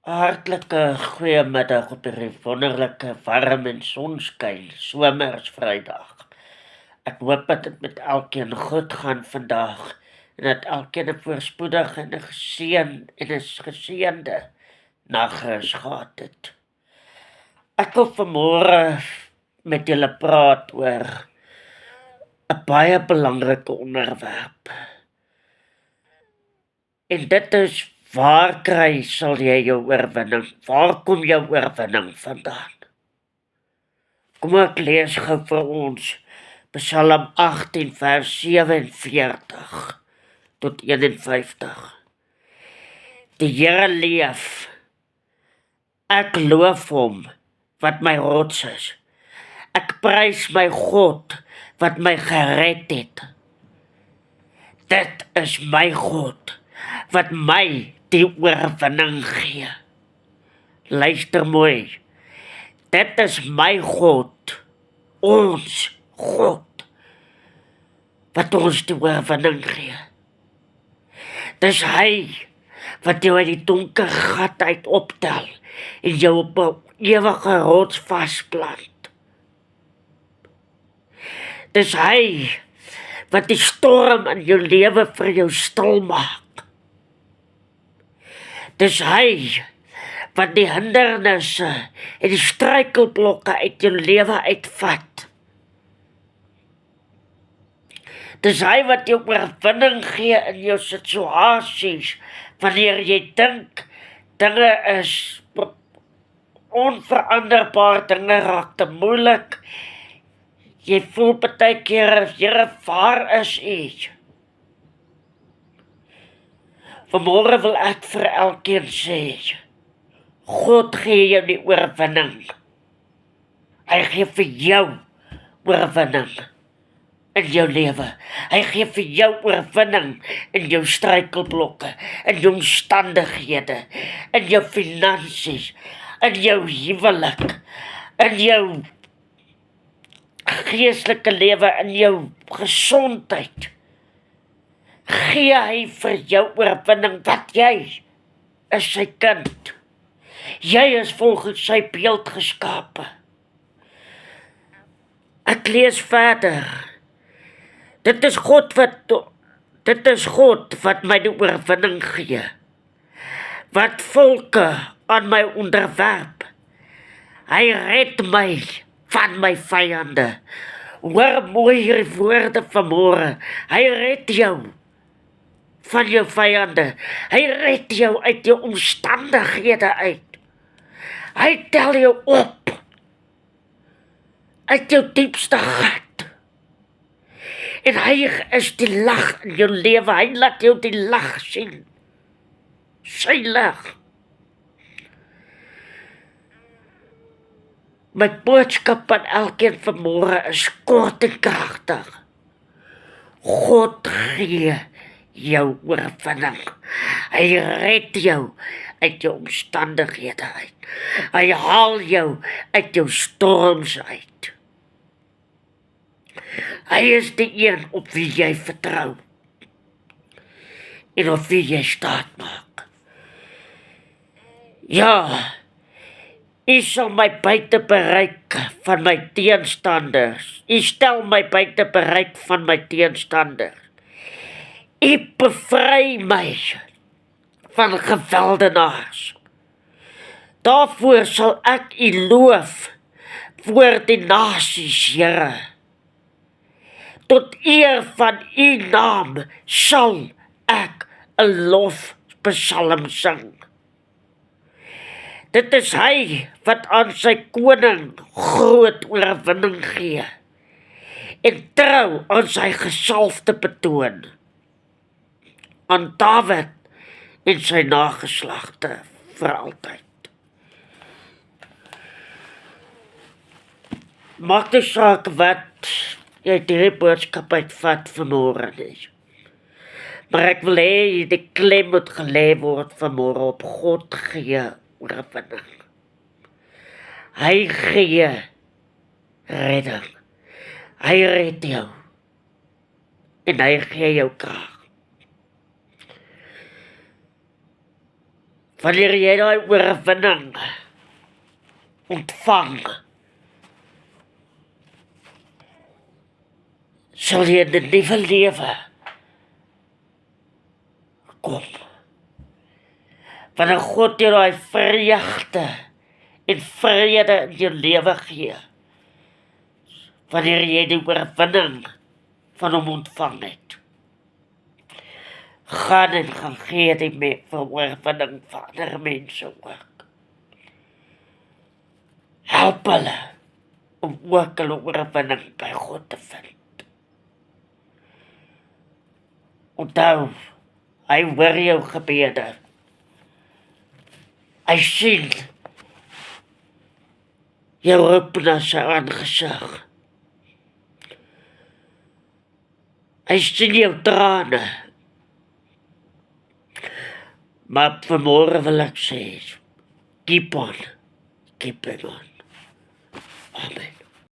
Hartlike goeiemiddag op hierdie wonderlike warm en sonskyn somersvrydag. Ek hoop dat dit met elkeen goed gaan vandag en dat elkeen 'n voorspoedige en 'n geseënde nagrus gehad het. Ek wil vanmôre met julle praat oor 'n baie belangrike onderwerp. En dit is: waar kry sal jy jou oorwinning? Waar kom jou oorwinning vandaan? Kom ek lees gou vir ons Psalm 18 vers 47 tot 51. Die Here leef. Ek loof hom wat my rots is. Ek prys my God wat my gered het. Dit is my God wat my die oorwinning gee. Luister mooi. Dit is my God, ons God, wat ons die oorwinning gee. Dis hy wat jou uit die donker gat uit optel en jou op 'n ewige rots vasplant. Dis hy wat die storm in jou lewe vir jou stil maak. Dis hy wat die hindernisse en die struikelblokke uit jou lewe uitvat. Dis hy wat jou oorwinning gee in jou situasies, wanneer jy dink dinge is onveranderbaar, dinge raak te moeilik. Jy voel partykeer, Here, waar is U? Vanmôre wil ek vir elkeen sê, God gee jou die oorwinning. Hy gee vir jou oorwinning in jou lewe. Hy gee vir jou oorwinning in jou struikelblokke, in jou omstandighede, in jou finansies, in jou huwelik, in jou geestelike lewe, in jou gesondheid. Gee hy vir jou oorwinning, wat jy is sy kind. Jy is volgens sy beeld geskape. Ek lees verder. Dit is God wat my die oorwinning gee. Wat volke aan my onderwerp. Hy red my van my vyande. Hoor mooi hierdie woorde vanmôre. Hy red jou van jou vyande. Hy red jou uit jou omstandighede uit. Hy tel jou op uit jou diepste gat. En hy is die lag in jou lewe. Hy laat jou die lag sien. Sy lag. My boodskap aan elkeen vanmôre is kort en kragtig. God gee jou oorwinning. Hy red jou uit jou omstandighede uit. Hy haal jou uit jou storms uit. Hy is die een op wie jy vertrou en op wie jy staat maak. Ja, U sal my buite bereik van my teenstanders. U stel my buite bereik van my teenstanders. U bevry my van geweldenaars. Daarvoor sal ek U loof voor die nasies, Here. Tot eer van U naam sal ek 'n lofpsalm sing. Dit is hy wat aan sy koning groot oorwinning gee en trou aan sy gesalfde betoon, aan Dawid en sy nageslagte vir altyd. Maak nie saak wat jy die boodskap uitvat vanmôre nie. Maar ek wil hê die klem moet gelê word vanmôre op God gee oorwinning. Hy gee redding. Hy red jou. En hy gee jou krag. Wanneer jy daai oorwinning ontvang, sal jy in 'n nuwe lewe kom. Wanneer God jou daai vreugde en vrede in jou lewe gee, wanneer jy die oorwinning van hom ontvang het, gaan en gaan gee die oorwinning vir ander mense ook. Help hulle om ook hulle oorwinning by God te vind. Onthou, hy hoor jou gebede. Hy sien jou roep na sy aangesig. Hy sien jou trane. Maar vanmôre wil ek sê, keep on, keep it on. Amen.